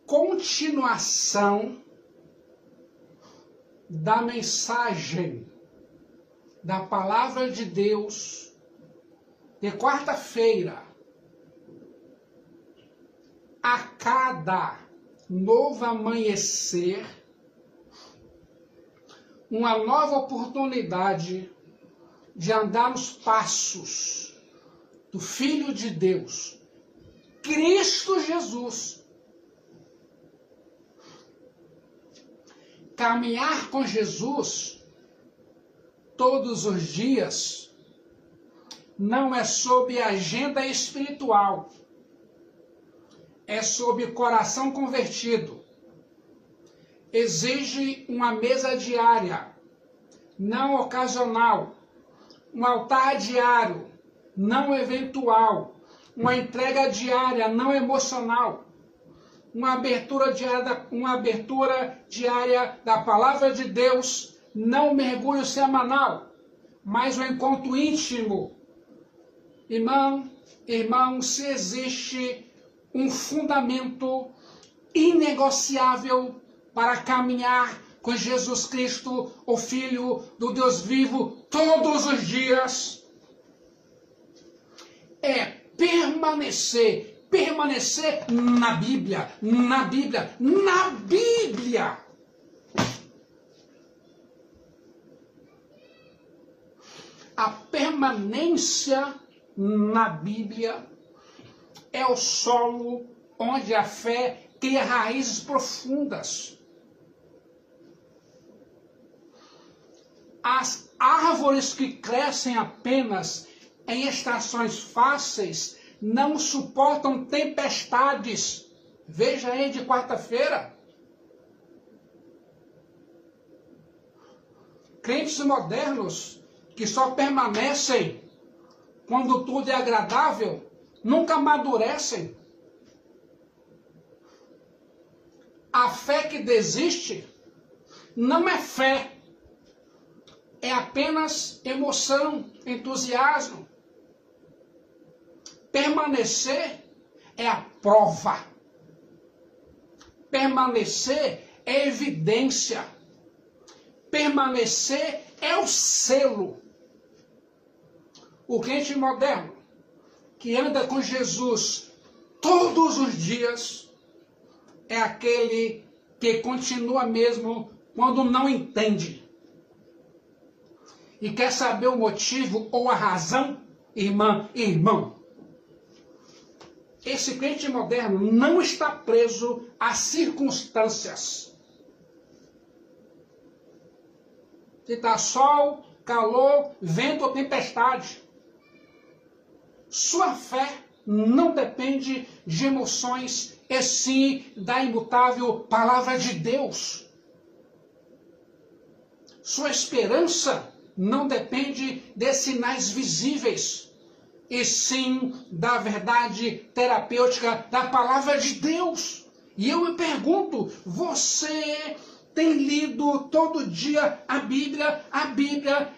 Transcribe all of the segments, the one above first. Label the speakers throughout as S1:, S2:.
S1: continuação da mensagem da Palavra de Deus de quarta-feira. A cada novo amanhecer, uma nova oportunidade de andar nos passos do Filho de Deus, Cristo Jesus. Caminhar com Jesus todos os dias não é sobre agenda espiritual, é sobre coração convertido. Exige uma mesa diária, não ocasional, um altar diário, não eventual, uma entrega diária, não emocional, uma abertura diária da Palavra de Deus, não um mergulho semanal, mas um encontro íntimo. Irmão, se existe um fundamento inegociável para caminhar com Jesus Cristo, o Filho do Deus vivo, todos os dias, é permanecer na Bíblia. A permanência na Bíblia é o solo onde a fé cria raízes profundas. As árvores que crescem apenas em estações fáceis não suportam tempestades. Veja aí de quarta-feira. Crentes modernos que só permanecem quando tudo é agradável, nunca amadurecem. A fé que desiste não é fé, é apenas emoção, entusiasmo. Permanecer é a prova. Permanecer é evidência. Permanecer é o selo. O crente moderno, que anda com Jesus todos os dias, é aquele que continua mesmo quando não entende. E quer saber o motivo ou a razão, irmão. Esse crente moderno não está preso às circunstâncias. Se está sol, calor, vento ou tempestade. Sua fé não depende de emoções, e sim da imutável Palavra de Deus. Sua esperança não depende de sinais visíveis, e sim da verdade terapêutica da Palavra de Deus. E eu me pergunto, você tem lido todo dia a Bíblia? A Bíblia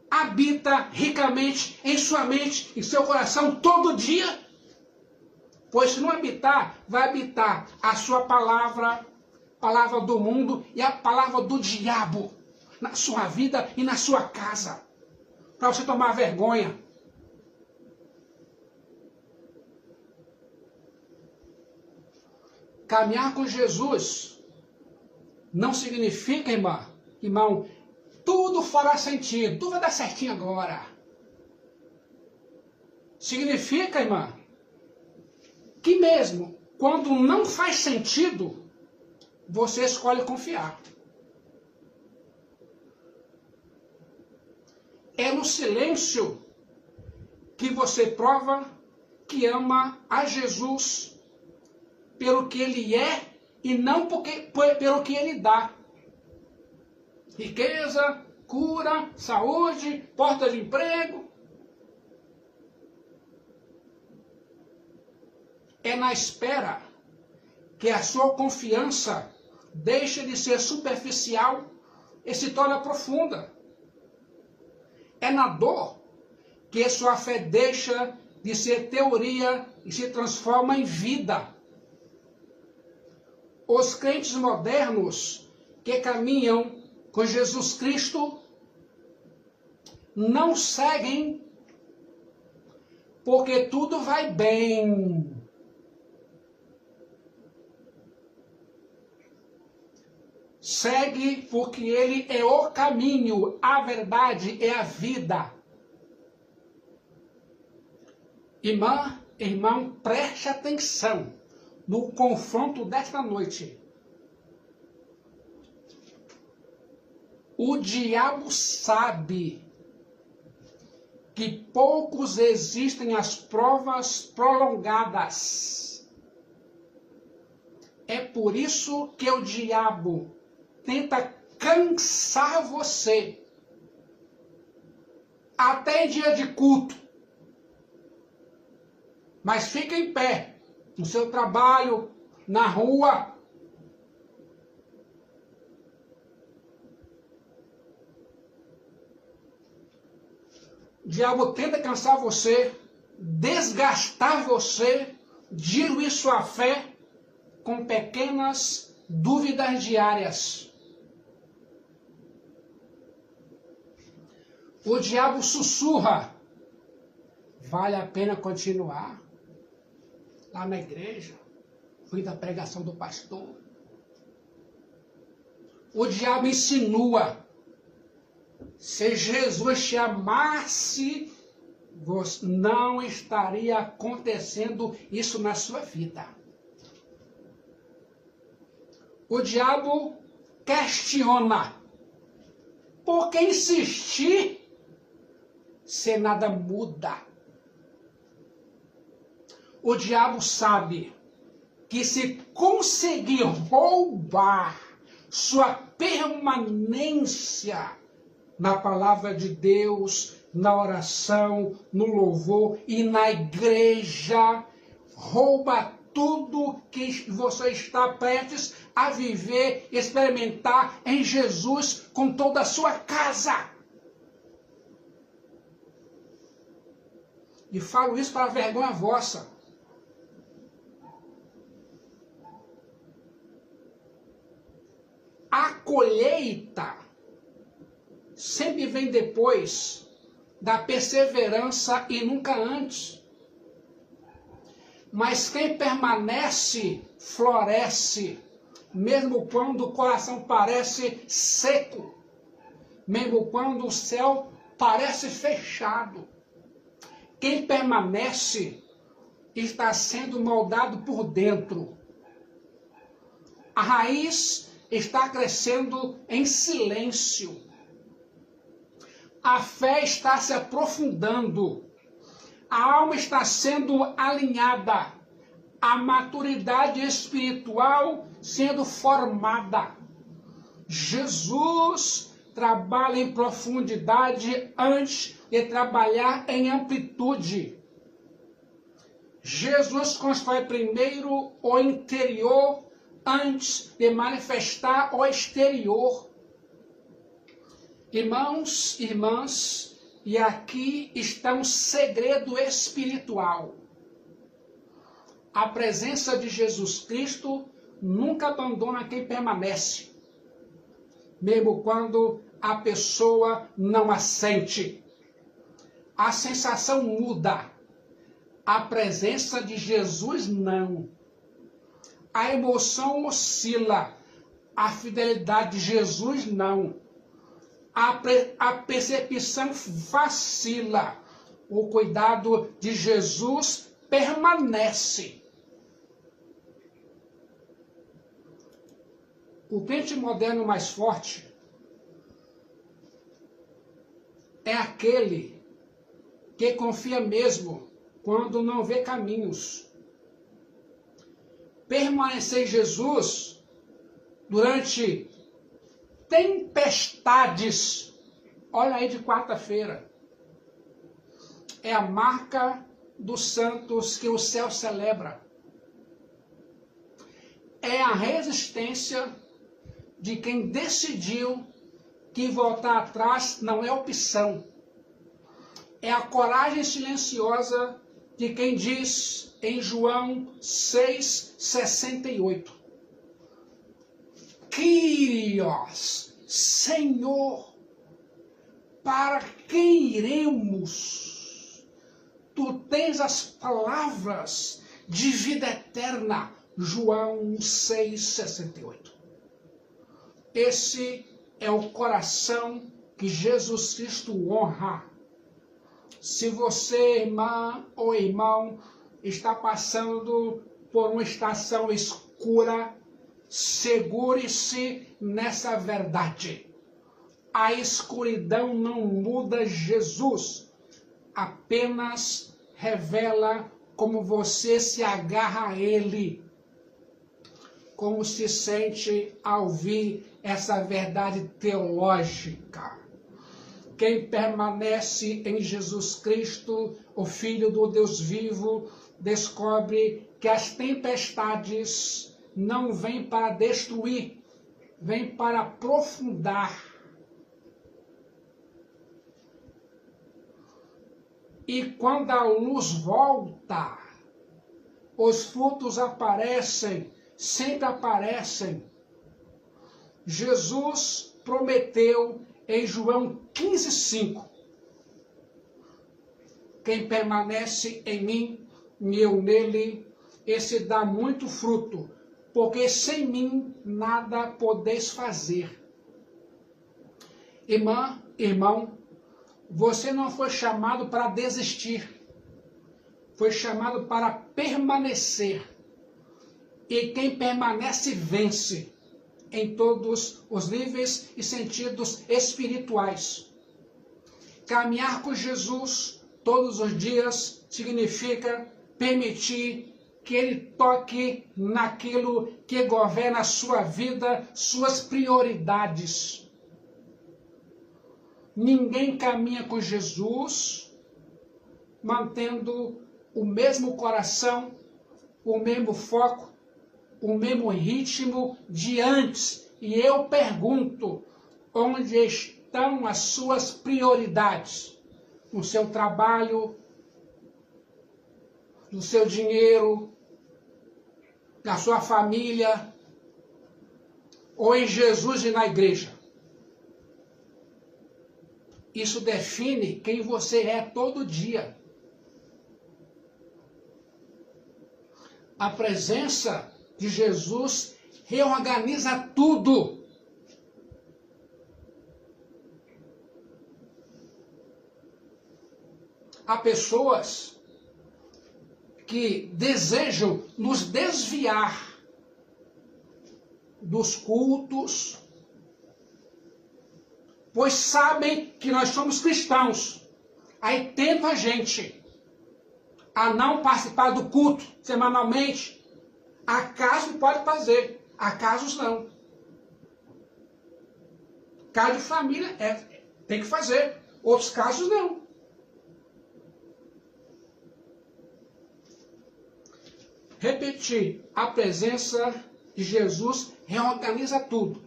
S1: habita ricamente em sua mente, em seu coração, todo dia? Pois se não habitar, vai habitar a sua palavra do mundo e a palavra do diabo na sua vida e na sua casa, para você tomar vergonha. Caminhar com Jesus não significa, irmão, tudo fará sentido, tudo vai dar certinho agora. Significa, irmã, que mesmo quando não faz sentido, você escolhe confiar. É no silêncio que você prova que ama a Jesus pelo que Ele é e não pelo que Ele dá. Riqueza, cura, saúde, porta de emprego. É na espera que a sua confiança deixe de ser superficial e se torna profunda. É na dor que sua fé deixa de ser teoria e se transforma em vida. Os crentes modernos que caminham com Jesus Cristo não seguem porque tudo vai bem. Segue porque ele é o caminho, a verdade é a vida. Irmão, preste atenção no confronto desta noite. O diabo sabe que poucos existem as provas prolongadas. É por isso que o diabo tenta cansar você. Até em dia de culto. Mas fica em pé, no seu trabalho, na rua. O diabo tenta cansar você, desgastar você, diluir sua fé com pequenas dúvidas diárias. O diabo sussurra. Vale a pena continuar? Lá na igreja, fui da pregação do pastor. O diabo insinua. Se Jesus te amasse, não estaria acontecendo isso na sua vida. O diabo questiona. Por que insistir se nada muda? O diabo sabe que se conseguir roubar sua permanência na palavra de Deus, na oração, no louvor e na igreja, rouba tudo que você está prestes a viver, experimentar em Jesus com toda a sua casa. E falo isso para vergonha vossa. A colheita sempre vem depois da perseverança e nunca antes. Mas quem permanece, floresce, mesmo quando o coração parece seco, mesmo quando o céu parece fechado. Quem permanece está sendo moldado por dentro. A raiz está crescendo em silêncio. A fé está se aprofundando. A alma está sendo alinhada. A maturidade espiritual sendo formada. Jesus trabalha em profundidade antes de trabalhar em amplitude. Jesus constrói primeiro o interior antes de manifestar o exterior. Irmãos, irmãs, e aqui está um segredo espiritual. A presença de Jesus Cristo nunca abandona quem permanece, mesmo quando a pessoa não a sente. A sensação muda, a presença de Jesus não. A emoção oscila, a fidelidade de Jesus não. A percepção vacila, o cuidado de Jesus permanece. O crente moderno mais forte é aquele que confia mesmo quando não vê caminhos. Permanecer em Jesus durante tempestades, olha aí de quarta-feira, é a marca dos santos que o céu celebra. É a resistência de quem decidiu que voltar atrás não é opção. É a coragem silenciosa de quem diz em João 6,68, Kyrios, Senhor, para quem iremos? Tu tens as palavras de vida eterna. João 6,68. Esse é o coração que Jesus Cristo honra. Se você, irmã ou irmão, está passando por uma estação escura, segure-se nessa verdade. A escuridão não muda Jesus, apenas revela como você se agarra a Ele, como se sente ao ouvir essa verdade teológica. Quem permanece em Jesus Cristo, o Filho do Deus vivo, descobre que as tempestades não vêm para destruir, vêm para aprofundar. E quando a luz volta, os frutos aparecem, sempre aparecem. Jesus prometeu em João 15,5: quem permanece em mim e eu nele, esse dá muito fruto, porque sem mim nada podeis fazer. Irmã, irmão, você não foi chamado para desistir, foi chamado para permanecer. E quem permanece vence em todos os níveis e sentidos espirituais. Caminhar com Jesus todos os dias significa permitir que Ele toque naquilo que governa a sua vida, suas prioridades. Ninguém caminha com Jesus mantendo o mesmo coração, o mesmo foco, o mesmo ritmo de antes. E eu pergunto, onde estão as suas prioridades? No seu trabalho, no seu dinheiro, na sua família, ou em Jesus e na igreja? Isso define quem você é todo dia. A presença de Jesus reorganiza tudo. Há pessoas que desejam nos desviar dos cultos, pois sabem que nós somos cristãos. Aí tentam a gente a não participar do culto semanalmente. Há casos que pode fazer, há casos não. Caso de família tem que fazer, outros casos não. Repetir, a presença de Jesus reorganiza tudo.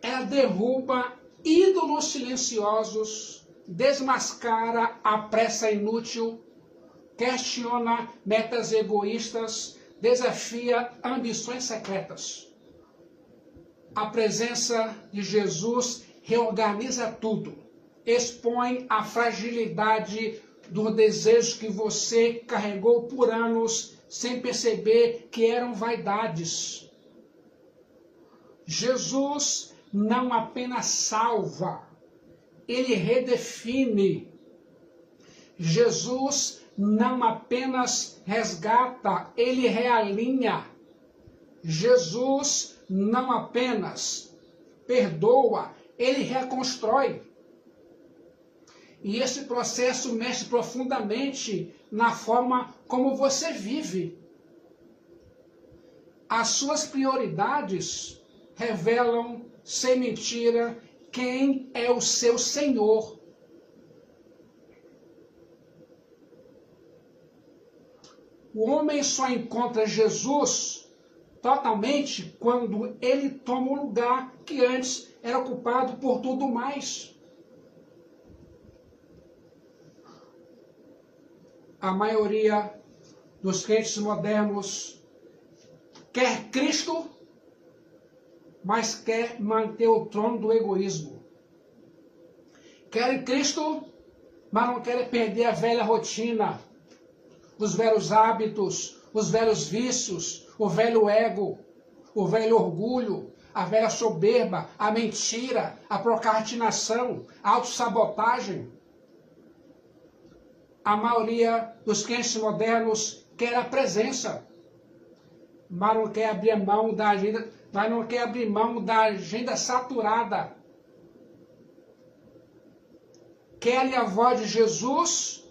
S1: Ela derruba ídolos silenciosos, desmascara a pressa inútil, questiona metas egoístas, desafia ambições secretas. A presença de Jesus reorganiza tudo, expõe a fragilidade dos desejos que você carregou por anos sem perceber que eram vaidades. Jesus não apenas salva, ele redefine. Jesus não apenas resgata, ele realinha. Jesus não apenas perdoa, ele reconstrói. E esse processo mexe profundamente na forma como você vive. As suas prioridades revelam, sem mentira, quem é o seu Senhor. O homem só encontra Jesus totalmente quando ele toma o lugar que antes era ocupado por tudo mais. A maioria dos crentes modernos quer Cristo, mas quer manter o trono do egoísmo. Querem Cristo, mas não querem perder a velha rotina, os velhos hábitos, os velhos vícios, o velho ego, o velho orgulho, a velha soberba, a mentira, a procrastinação, a autossabotagem. A maioria dos crentes modernos quer a presença, mas não quer abrir mão da agenda saturada. Querem a voz de Jesus,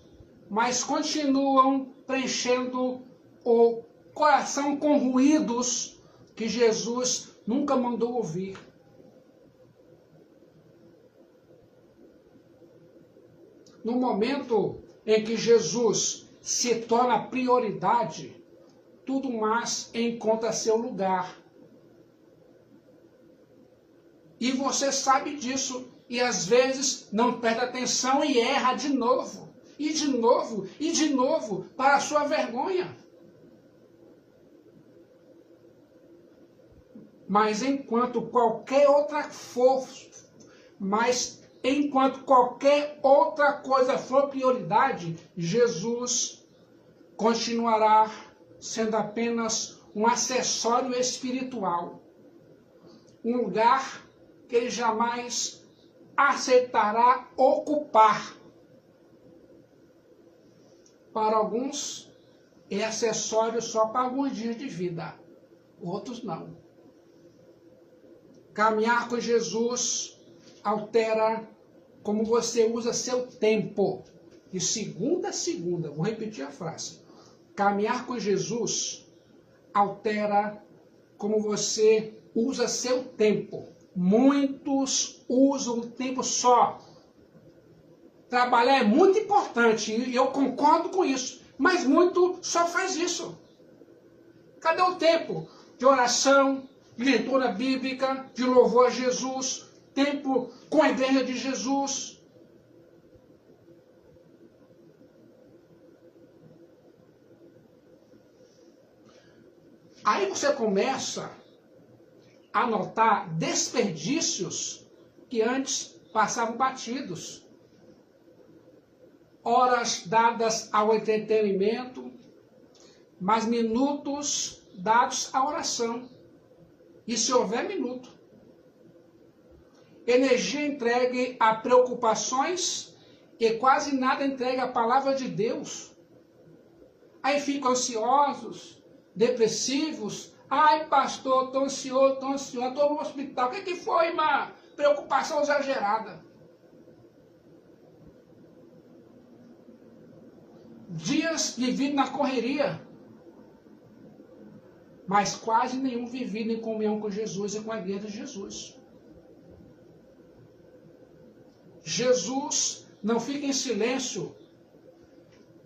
S1: mas continuam preenchendo o coração com ruídos que Jesus nunca mandou ouvir. No momento em que Jesus se torna prioridade, tudo mais encontra seu lugar. E você sabe disso, e às vezes não presta atenção e erra de novo, e de novo, e de novo, para a sua vergonha. Mas enquanto qualquer outra coisa for prioridade, Jesus continuará sendo apenas um acessório espiritual, um lugar que ele jamais aceitará ocupar. Para alguns, é acessório só para alguns dias de vida, outros não. Caminhar com Jesus altera como você usa seu tempo. De segunda a segunda, vou repetir a frase. Caminhar com Jesus altera como você usa seu tempo. Muitos usam o tempo só. Trabalhar é muito importante, e eu concordo com isso, mas muito só faz isso. Cadê o tempo de oração, de leitura bíblica, de louvor a Jesus, tempo com a igreja de Jesus? Aí você começa a notar desperdícios que antes passavam batidos. Horas dadas ao entretenimento, mas minutos dados à oração. E se houver minuto. Energia entregue a preocupações e quase nada entregue à palavra de Deus. Aí ficam ansiosos, depressivos. Ai, pastor, estou ansioso, estou no hospital. O que foi, irmã? Preocupação exagerada. Dias vividos na correria, mas quase nenhum vivido em comunhão com Jesus e com a igreja de Jesus. Jesus não fica em silêncio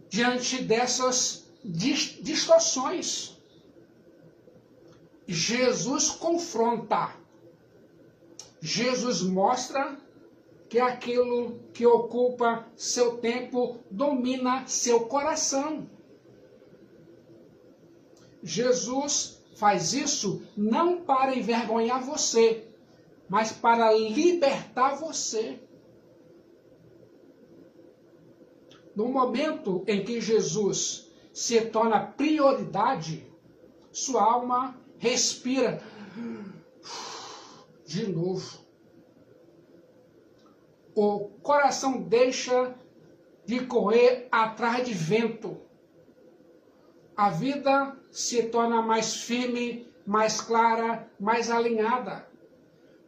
S1: diante dessas distorções. Jesus confronta. Jesus mostra que aquilo que ocupa seu tempo domina seu coração. Jesus faz isso não para envergonhar você, mas para libertar você. No momento em que Jesus se torna prioridade, sua alma respira de novo. O coração deixa de correr atrás de vento. A vida se torna mais firme, mais clara, mais alinhada.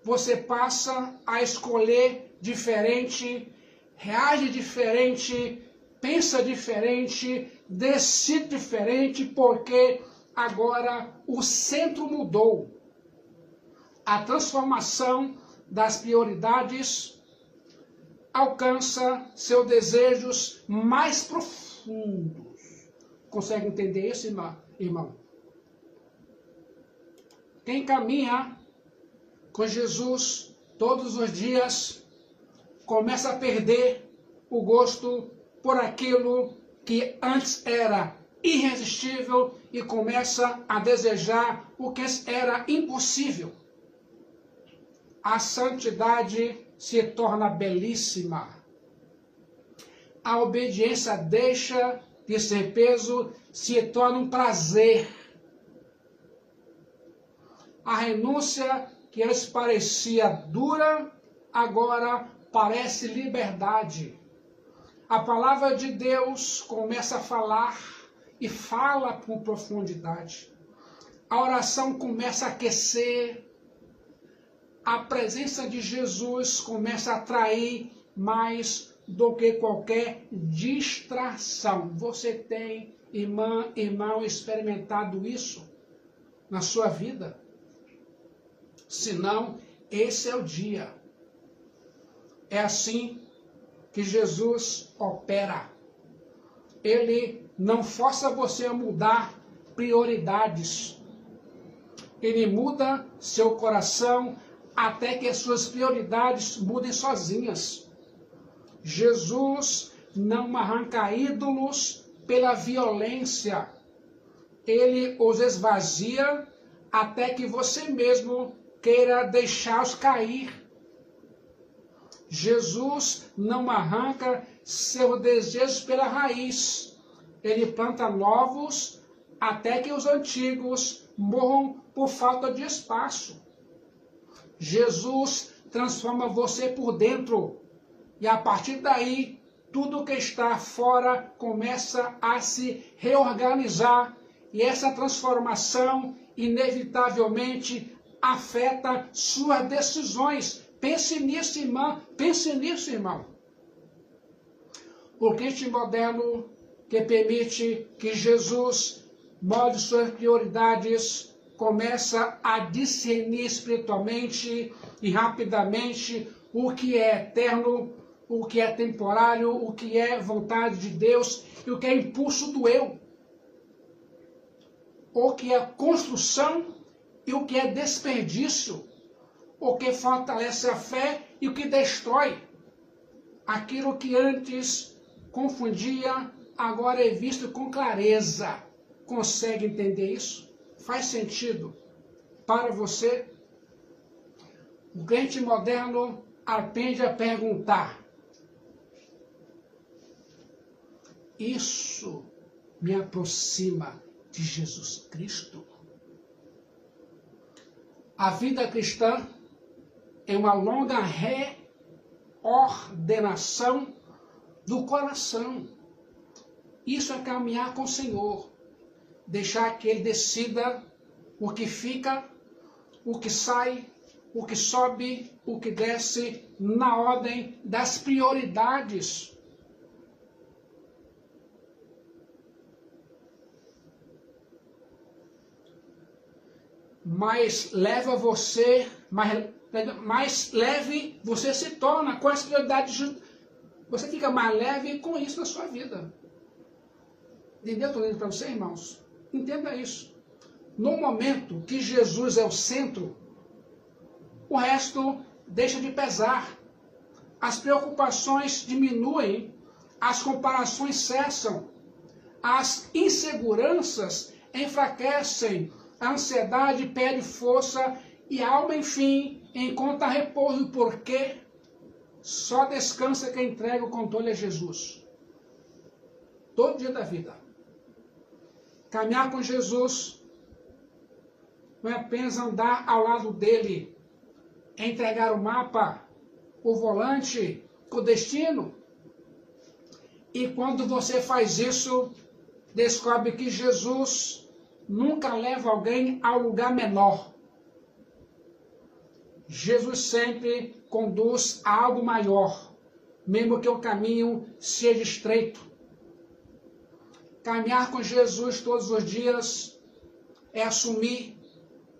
S1: Você passa a escolher diferente, reage diferente, pensa diferente, decide diferente, porque agora o centro mudou. A transformação das prioridades alcança seus desejos mais profundos. Consegue entender isso, irmão? Quem caminha com Jesus todos os dias começa a perder o gosto por aquilo que antes era irresistível e começa a desejar o que era impossível. a santidade se torna belíssima. A obediência deixa de ser peso, se torna um prazer. A renúncia que antes parecia dura, agora parece liberdade. A palavra de Deus começa a falar e fala com profundidade. A oração começa a aquecer. A presença de Jesus começa a atrair mais do que qualquer distração. Você tem, irmão, experimentado isso na sua vida? Se não, esse é o dia. É assim que Jesus opera. Ele não força você a mudar prioridades. Ele muda seu coração até que as suas prioridades mudem sozinhas. Jesus não arranca ídolos pela violência. Ele os esvazia até que você mesmo queira deixá-los cair. Jesus não arranca seus desejos pela raiz. Ele planta novos até que os antigos morram por falta de espaço. Jesus transforma você por dentro. E a partir daí, tudo que está fora começa a se reorganizar. E essa transformação, inevitavelmente, afeta suas decisões. Pense nisso, irmã. Pense nisso, irmão. O crente moderno que permite que Jesus molde suas prioridades começa a discernir espiritualmente e rapidamente o que é eterno, o que é temporário, o que é vontade de Deus e o que é impulso do eu. O que é construção e o que é desperdício. O que fortalece a fé e o que destrói. Aquilo que antes confundia, agora é visto com clareza. Consegue entender isso? Faz sentido para você? O crente moderno aprende a perguntar: isso me aproxima de Jesus Cristo? A vida cristã é uma longa reordenação do coração. Isso é caminhar com o Senhor. Deixar que Ele decida o que fica, o que sai, o que sobe, o que desce, na ordem das prioridades. Mais leve você se torna com as prioridades. Você fica mais leve com isso na sua vida. Entendeu? Estou dizendo para você, irmãos. Entenda isso. No momento que Jesus é o centro, o resto deixa de pesar. As preocupações diminuem, as comparações cessam, as inseguranças enfraquecem, a ansiedade perde força e a alma, enfim, encontra repouso, porque só descansa quem entrega o controle a Jesus. Todo dia da vida. Caminhar com Jesus não é apenas andar ao lado dele, é entregar o mapa, o volante, o destino. E quando você faz isso, descobre que Jesus nunca leva alguém ao lugar menor. Jesus sempre conduz a algo maior, mesmo que o caminho seja estreito. Caminhar com Jesus todos os dias é assumir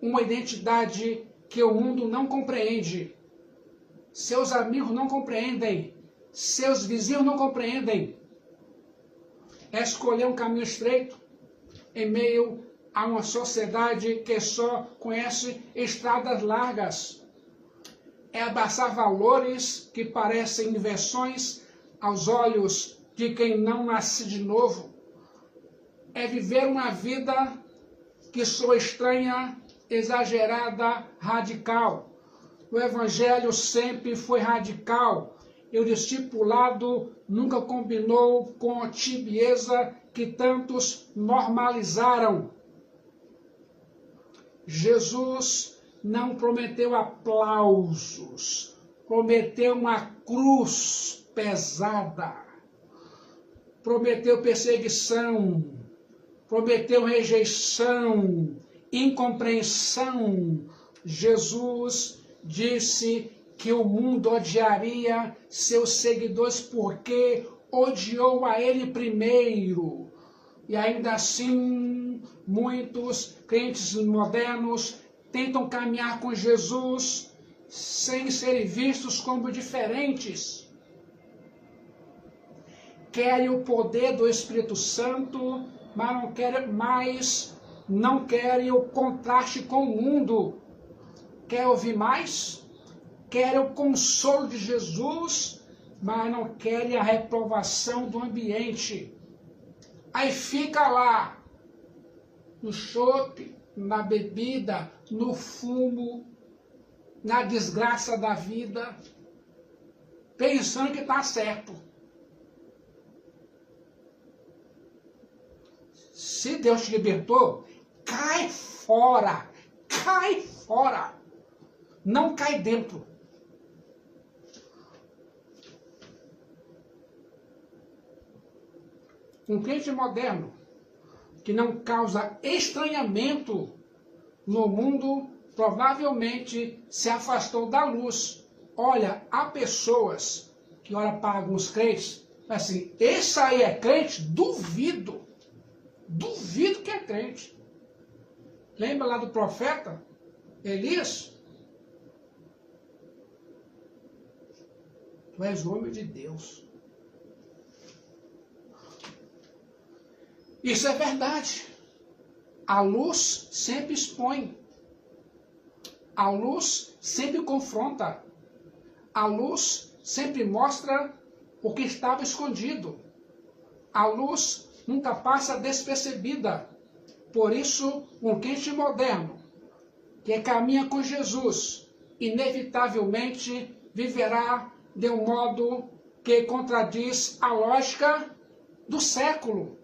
S1: uma identidade que o mundo não compreende. Seus amigos não compreendem. Seus vizinhos não compreendem. É escolher um caminho estreito em meio a uma sociedade que só conhece estradas largas. É abraçar valores que parecem inversões aos olhos de quem não nasce de novo. É viver uma vida que soa estranha, exagerada, radical. O evangelho sempre foi radical e o discipulado nunca combinou com a tibieza que tantos normalizaram. Jesus não prometeu aplausos, prometeu uma cruz pesada, prometeu perseguição, prometeu rejeição, incompreensão. Jesus disse que o mundo odiaria seus seguidores porque odiou a ele primeiro. E ainda assim, muitos crentes modernos tentam caminhar com Jesus sem serem vistos como diferentes. Querem o poder do Espírito Santo, mas não querem o contraste com o mundo. Quer ouvir mais? Querem o consolo de Jesus, mas não querem a reprovação do ambiente. Aí fica lá, no chope, na bebida, no fumo, na desgraça da vida, pensando que está certo. Se Deus te libertou, cai fora, cai fora, não cai dentro. Um crente moderno que não causa estranhamento no mundo provavelmente se afastou da luz. Olha, há pessoas que olham para alguns crentes, assim, esse aí é crente? Duvido. Duvido que é crente. Lembra lá do profeta Elias? Tu és homem de Deus. Isso é verdade. A luz sempre expõe. A luz sempre confronta. A luz sempre mostra o que estava escondido. A luz nunca passa despercebida. Por isso, um crente moderno que caminha com Jesus, inevitavelmente viverá de um modo que contradiz a lógica do século.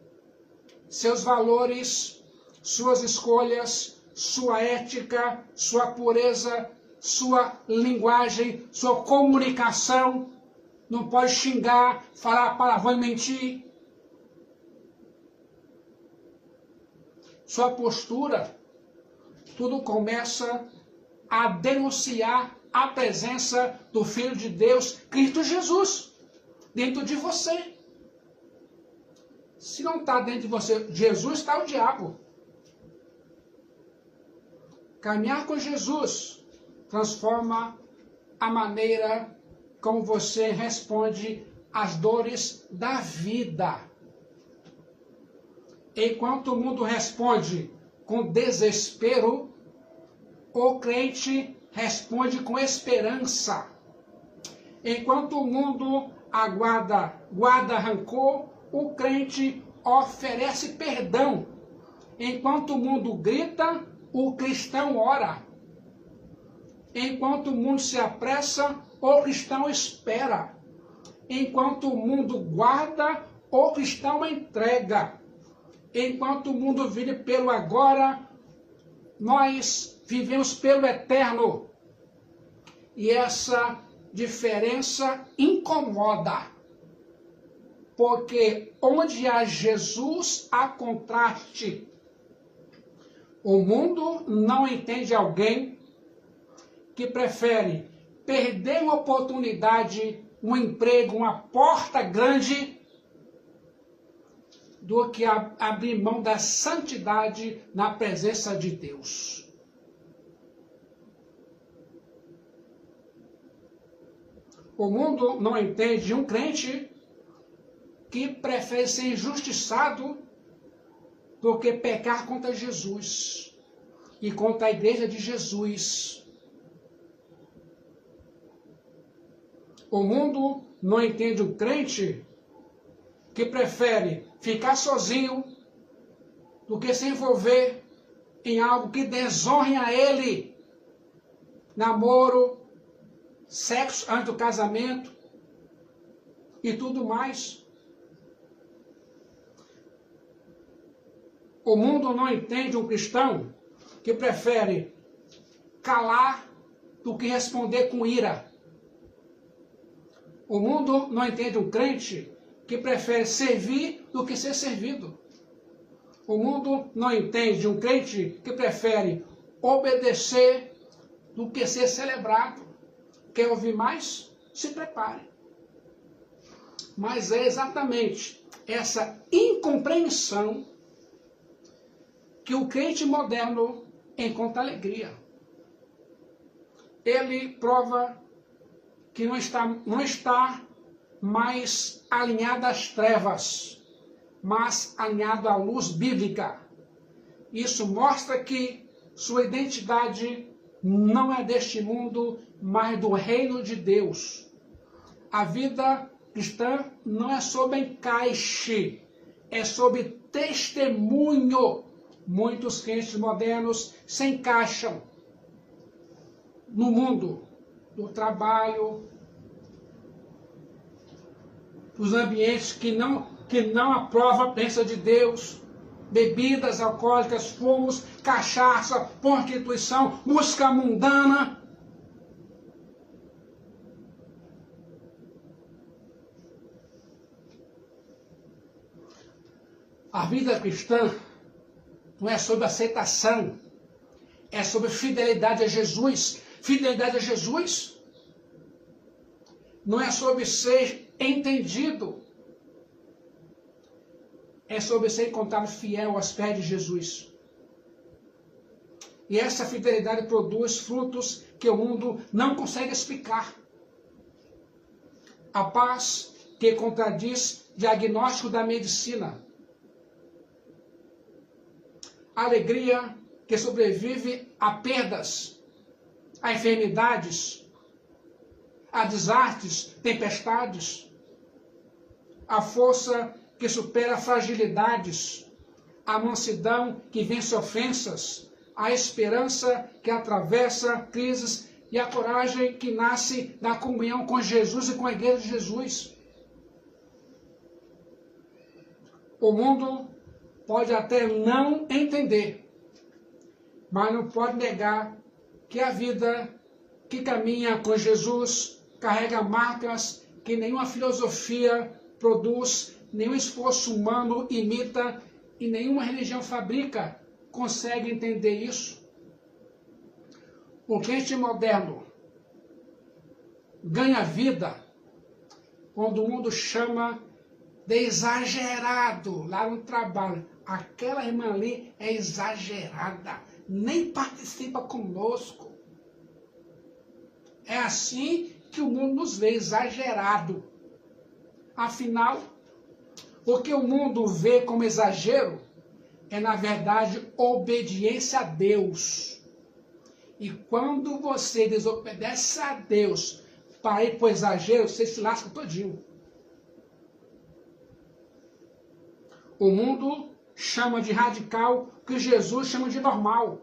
S1: Seus valores, suas escolhas, sua ética, sua pureza, sua linguagem, sua comunicação. Não pode xingar, falar palavrão e mentir. Sua postura, tudo começa a denunciar a presença do Filho de Deus, Cristo Jesus, dentro de você. Se não está dentro de você, Jesus está o diabo. Caminhar com Jesus transforma a maneira como você responde às dores da vida. Enquanto o mundo responde com desespero, o crente responde com esperança. Enquanto o mundo guarda rancor, o crente oferece perdão. Enquanto o mundo grita, o cristão ora. Enquanto o mundo se apressa, o cristão espera. Enquanto o mundo guarda, o cristão entrega. Enquanto o mundo vive pelo agora, nós vivemos pelo eterno. E essa diferença incomoda. Porque onde há Jesus, há contraste. O mundo não entende alguém que prefere perder uma oportunidade, um emprego, uma porta grande, do que abrir mão da santidade na presença de Deus. O mundo não entende um crente que prefere ser injustiçado do que pecar contra Jesus e contra a igreja de Jesus. O mundo não entende um crente que prefere ficar sozinho do que se envolver em algo que desonre a ele. Namoro, sexo antes do casamento e tudo mais. O mundo não entende um cristão que prefere calar do que responder com ira. O mundo não entende um crente que prefere servir do que ser servido. O mundo não entende um crente que prefere obedecer do que ser celebrado. Quer ouvir mais? Se prepare. Mas é exatamente essa incompreensão que o crente moderno encontra alegria. Ele prova que não está mais alinhado às trevas, mas alinhado à luz bíblica. Isso mostra que sua identidade não é deste mundo, mas do reino de Deus. A vida cristã não é sobre encaixe, é sobre testemunho. Muitos crentes modernos se encaixam no mundo do trabalho, dos ambientes que não aprovam a presença de Deus, bebidas alcoólicas, fumos, cachaça, prostituição, música mundana. A vida cristã não é sobre aceitação, é sobre fidelidade a Jesus. Fidelidade a Jesus não é sobre ser entendido, é sobre ser encontrado fiel aos pés de Jesus. E essa fidelidade produz frutos que o mundo não consegue explicar. A paz que contradiz diagnóstico da medicina. A alegria que sobrevive a perdas, a enfermidades, a desastres, tempestades. A força que supera fragilidades, a mansidão que vence ofensas, a esperança que atravessa crises e a coragem que nasce da comunhão com Jesus e com a igreja de Jesus. O mundo pode até não entender, mas não pode negar que a vida que caminha com Jesus carrega marcas que nenhuma filosofia produz, nenhum esforço humano imita e nenhuma religião fabrica, consegue entender isso. O crente moderno ganha vida quando o mundo chama de exagerado lá no trabalho. Aquela irmã ali é exagerada, nem participa conosco. É assim que o mundo nos vê, exagerado. Afinal, o que o mundo vê como exagero é, na verdade, obediência a Deus. E quando você desobedece a Deus para ir para o exagero, você se lasca todinho. O mundo chama de radical o que Jesus chama de normal.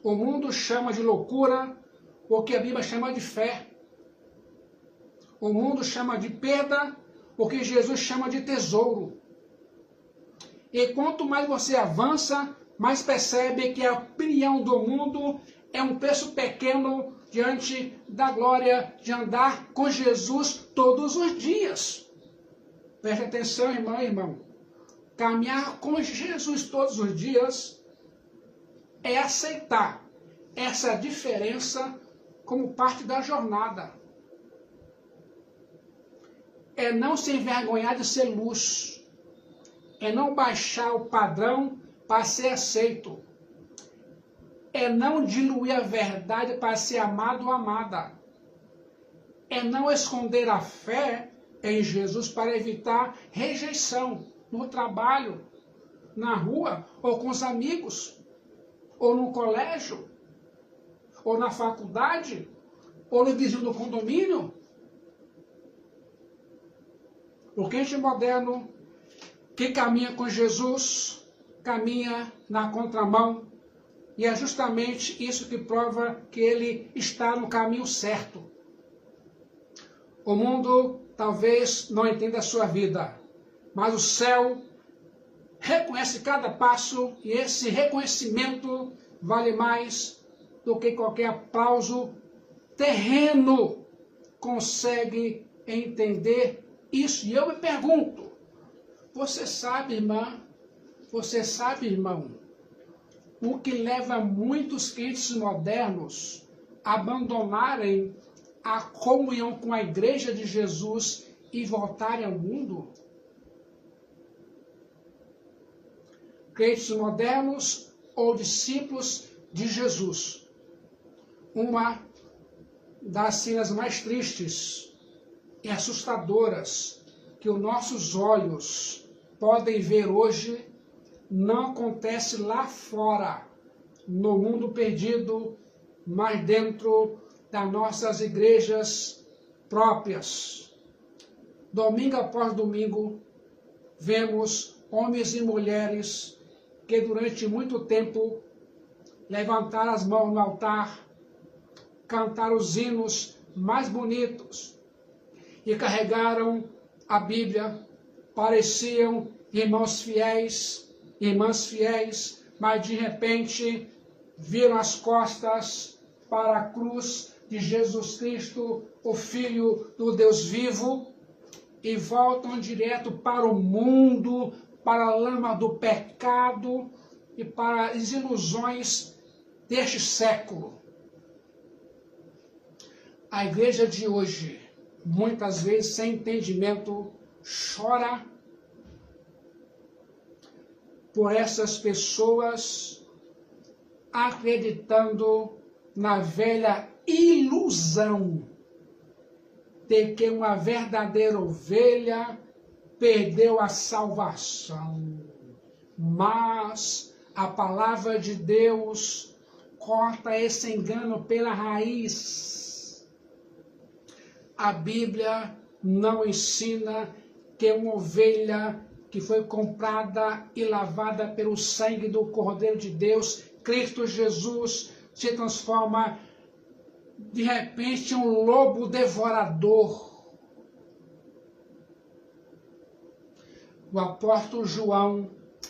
S1: O mundo chama de loucura o que a Bíblia chama de fé. O mundo chama de perda o que Jesus chama de tesouro. E quanto mais você avança, mais percebe que a opinião do mundo é um preço pequeno diante da glória de andar com Jesus todos os dias. Preste atenção, irmão e irmão. Caminhar com Jesus todos os dias é aceitar essa diferença como parte da jornada. É não se envergonhar de ser luz. É não baixar o padrão para ser aceito. É não diluir a verdade para ser amado ou amada. É não esconder a fé em Jesus para evitar rejeição no trabalho, na rua, ou com os amigos, ou no colégio, ou na faculdade, ou no vizinho do condomínio. O crente moderno que caminha com Jesus, caminha na contramão E é justamente isso que prova que ele está no caminho certo. O mundo talvez não entenda a sua vida, mas o céu reconhece cada passo e esse reconhecimento vale mais do que qualquer aplauso terreno consegue entender isso. E eu me pergunto, você sabe, irmã, você sabe, irmão, o que leva muitos crentes modernos a abandonarem a comunhão com a Igreja de Jesus e voltarem ao mundo? Crentes modernos ou discípulos de Jesus. Uma das cenas mais tristes e assustadoras que os nossos olhos podem ver hoje não acontece lá fora, no mundo perdido, mas dentro das nossas igrejas próprias. Domingo após domingo, vemos homens e mulheres que durante muito tempo levantaram as mãos no altar, cantaram os hinos mais bonitos e carregaram a Bíblia, pareciam irmãos fiéis, irmãs fiéis, mas de repente viram as costas para a cruz de Jesus Cristo, o Filho do Deus vivo, e voltam direto para o mundo, para a lama do pecado e para as ilusões deste século. A igreja de hoje, muitas vezes sem entendimento, chora por essas pessoas acreditando na velha ilusão de que uma verdadeira ovelha perdeu a salvação. Mas a palavra de Deus corta esse engano pela raiz. A Bíblia não ensina que uma ovelha que foi comprada e lavada pelo sangue do Cordeiro de Deus, Cristo Jesus, se transforma de repente em um lobo devorador. O apóstolo João,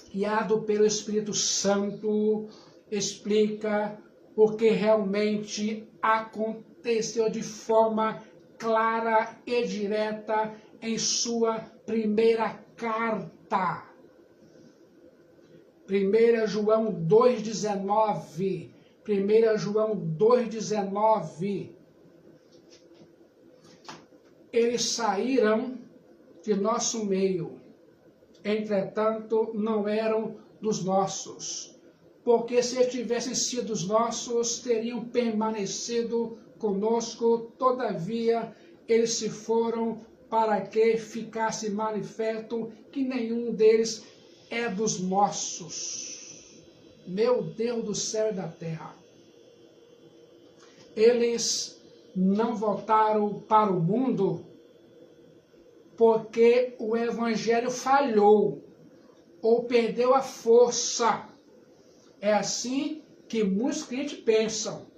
S1: guiado pelo Espírito Santo, explica o que realmente aconteceu de forma clara e direta em sua primeira carta. 1 João 2,19. 1 João 2,19. Eles saíram de nosso meio, entretanto não eram dos nossos, porque se tivessem sido os nossos, teriam permanecido conosco, todavia eles se foram para que ficasse manifesto que nenhum deles é dos nossos. Meu Deus do céu e da terra. Eles não voltaram para o mundo porque o evangelho falhou ou perdeu a força. É assim que muitos crentes pensam.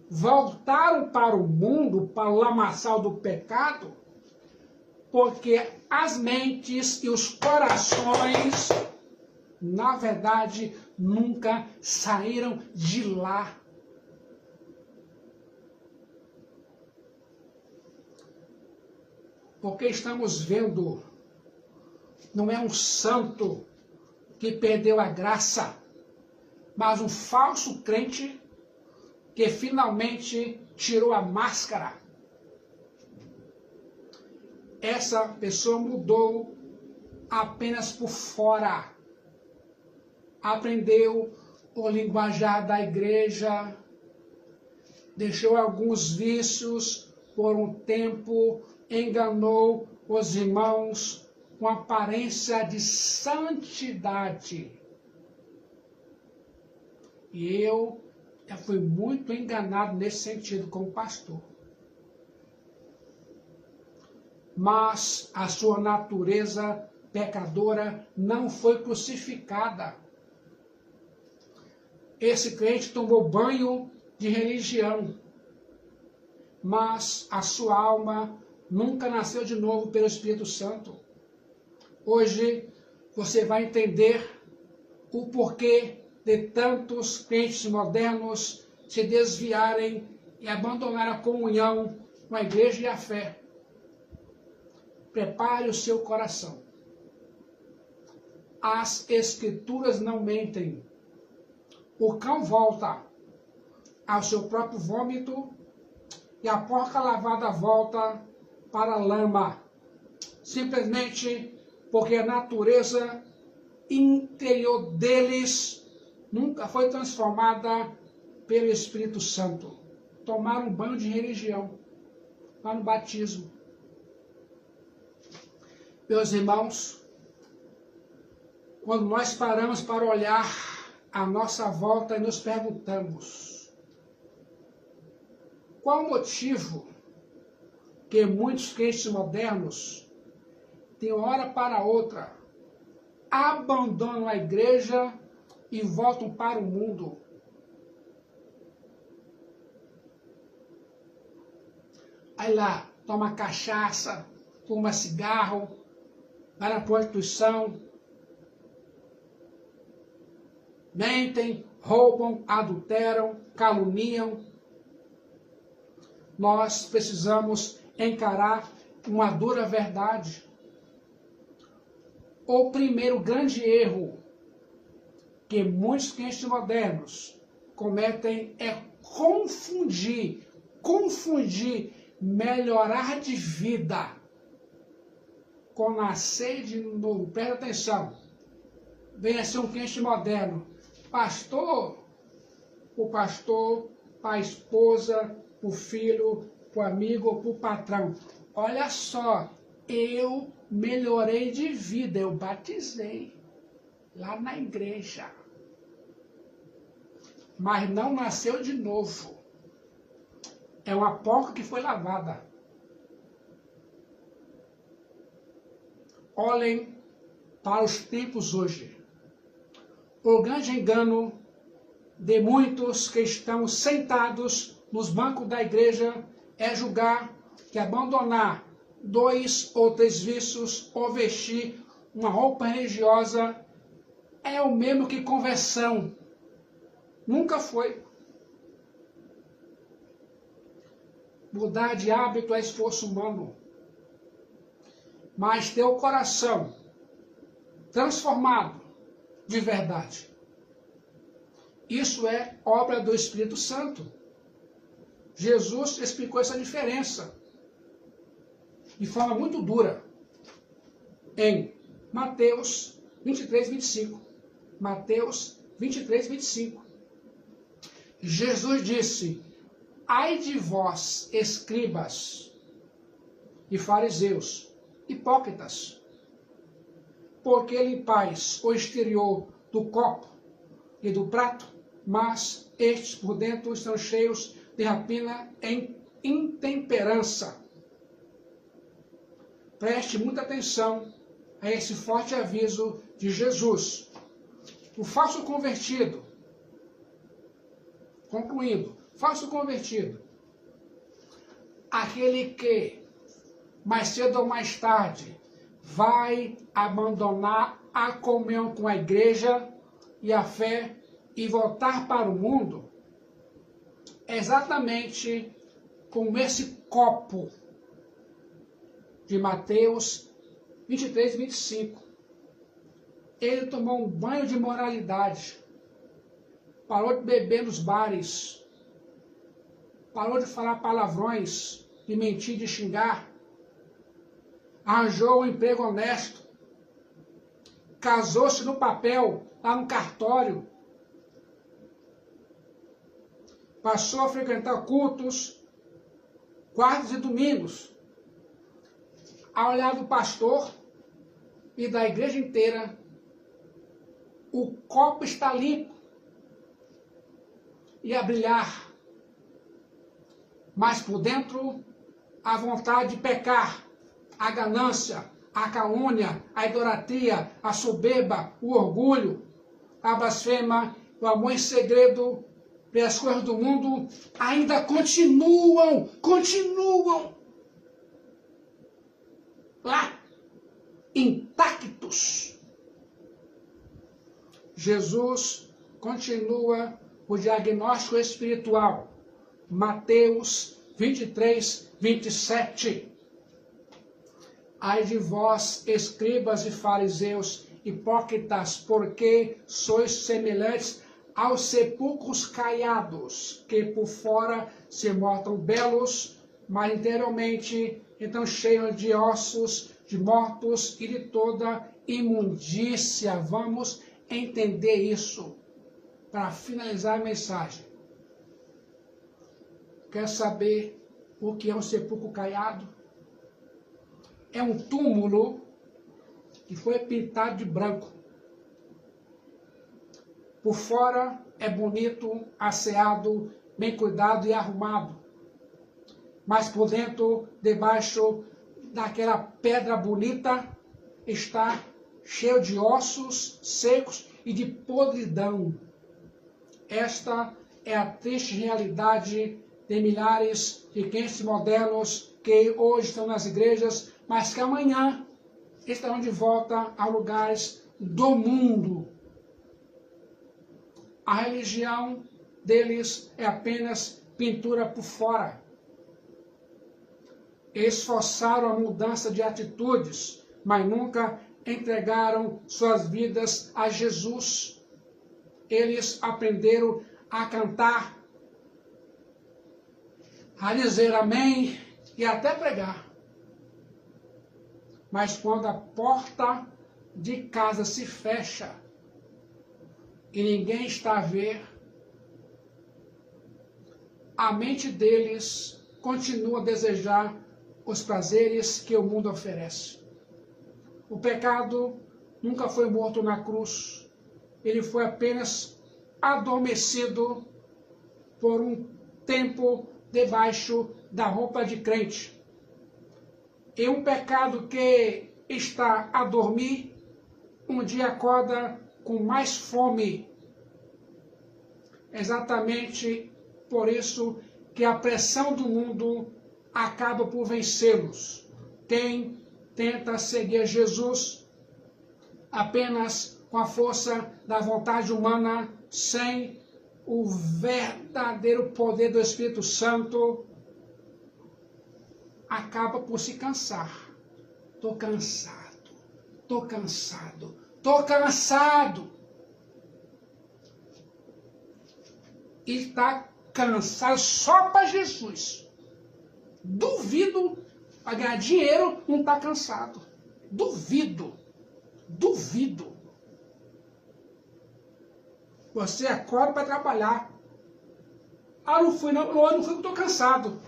S1: Voltaram para o mundo, para o lamaçal do pecado, porque as mentes e os corações, na verdade, nunca saíram de lá. Porque estamos vendo, não é um santo que perdeu a graça, mas um falso crente que finalmente tirou a máscara. Essa pessoa mudou apenas por fora. Aprendeu o linguajar da igreja, deixou alguns vícios por um tempo, enganou os irmãos com aparência de santidade. E eu já fui muito enganado nesse sentido como pastor. Mas a sua natureza pecadora não foi crucificada. esse crente tomou banho de religião, mas a sua alma nunca nasceu de novo pelo Espírito Santo. Hoje você vai entender o porquê de tantos crentes modernos se desviarem e abandonar a comunhão com a igreja e a fé. Prepare o seu coração. As Escrituras não mentem. O cão volta ao seu próprio vômito e a porca lavada volta para a lama. Simplesmente porque a natureza interior deles nunca foi transformada pelo Espírito Santo. Tomaram um banho de religião lá no batismo. Meus irmãos, quando nós paramos para olhar à nossa volta e nos perguntamos qual o motivo que muitos crentes modernos, de uma hora para outra, abandonam a igreja e voltam para o mundo. Aí lá, toma cachaça, fuma cigarro, vai na prostituição, mentem, roubam, adulteram, caluniam. Nós precisamos encarar uma dura verdade. O primeiro grande erro que muitos crentes modernos cometem é confundir melhorar de vida com nascer de novo. Presta atenção. Venha ser um crente moderno. Pastor, o pastor, para a esposa, para o filho, para o amigo, para o patrão. Olha só, eu melhorei de vida, eu batizei lá na igreja. Mas não nasceu de novo. É uma porca que foi lavada. Olhem para os tempos hoje. O grande engano de muitos que estão sentados nos bancos da igreja é julgar que abandonar 2 ou 3 vícios ou vestir uma roupa religiosa é o mesmo que conversão. Nunca foi. Mudar de hábito é esforço humano. Mas ter o coração transformado de verdade, isso é obra do Espírito Santo. Jesus explicou essa diferença de forma muito dura em Mateus 23, 25. Mateus 23, 25. Jesus disse: ai de vós, escribas e fariseus, hipócritas, porque limpais o exterior do copo e do prato, mas estes por dentro estão cheios de rapina e intemperança. Preste muita atenção a esse forte aviso de Jesus. O falso convertido, concluindo, falso convertido, aquele que mais cedo ou mais tarde vai abandonar a comunhão com a igreja e a fé e voltar para o mundo, exatamente como esse copo de Mateus 23, 25. Ele tomou um banho de moralidade, parou de beber nos bares, parou de falar palavrões, de mentir, de xingar, arranjou um emprego honesto, casou-se no papel, lá no cartório, passou a frequentar cultos, quartos e domingos, ao olhar do pastor e da igreja inteira, o copo está limpo e a brilhar, mas por dentro a vontade de pecar, a ganância, a calúnia, a idolatria, a soberba, o orgulho, a blasfêmia o amor em segredo pelas coisas do mundo ainda continuam lá, intactos. Jesus continua o diagnóstico espiritual. Mateus 23, 27. Ai de vós, escribas e fariseus, hipócritas, porque sois semelhantes aos sepulcros caiados, que por fora se mostram belos, mas interiormente estão cheios de ossos, de mortos e de toda imundícia. Vamos entender isso para finalizar a mensagem. Quer saber o que é um sepulcro caiado? É um túmulo que foi pintado de branco. Por fora é bonito, asseado, bem cuidado e arrumado. Mas por dentro, debaixo daquela pedra bonita, está cheio de ossos secos e de podridão. Esta é a triste realidade de milhares de crentes modernos que hoje estão nas igrejas, mas que amanhã estarão de volta a lugares do mundo. A religião deles é apenas pintura por fora. Esforçaram a mudança de atitudes, mas nunca entregaram suas vidas a Jesus. Eles aprenderam a cantar, a dizer amém e até pregar. Mas quando a porta de casa se fecha e ninguém está a ver, a mente deles continua a desejar os prazeres que o mundo oferece. O pecado nunca foi morto na cruz, ele foi apenas adormecido por um tempo debaixo da roupa de crente. E um pecado que está a dormir, um dia acorda com mais fome. Exatamente por isso que a pressão do mundo acaba por vencê-los. Quem tenta seguir Jesus apenas com a força da vontade humana, sem o verdadeiro poder do Espírito Santo, acaba por se cansar. Estou cansado, estou cansado, estou cansado. E está cansado só para Jesus. Duvido, para ganhar dinheiro, não está cansado. Duvido. Você acorda para trabalhar. Ah, não fui, não, eu não fui porque estou cansado.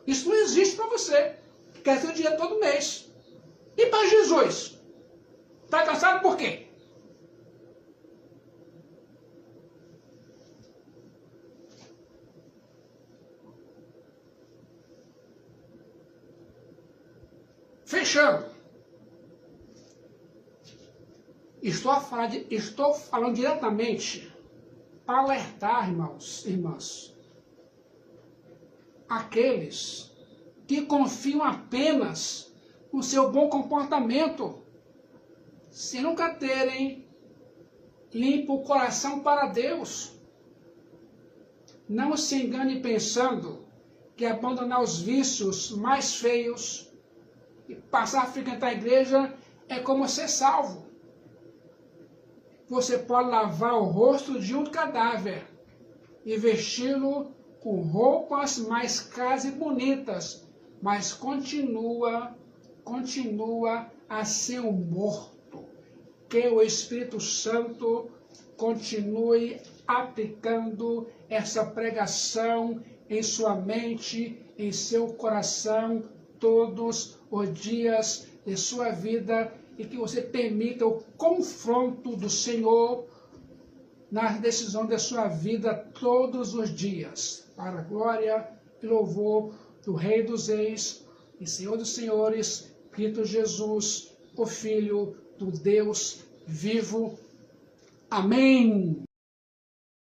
S1: Isso não existe para você. Quer ter dinheiro todo mês. E para Jesus? Está cansado por quê? Fechando. Estou falando diretamente para alertar, irmãs, aqueles que confiam apenas no seu bom comportamento, se nunca terem limpo o coração para Deus. Não se engane pensando que abandonar os vícios mais feios e passar a frequentar a igreja é como ser salvo. Você pode lavar o rosto de um cadáver e vesti-lo com roupas mais caras e bonitas, mas continua a ser um morto. Que o Espírito Santo continue aplicando essa pregação em sua mente, em seu coração, todos os dias de sua vida, e que você permita o confronto do Senhor na decisão da sua vida todos os dias, para a glória e louvor do Rei dos Reis e Senhor dos Senhores, Cristo Jesus, o Filho do Deus vivo. Amém.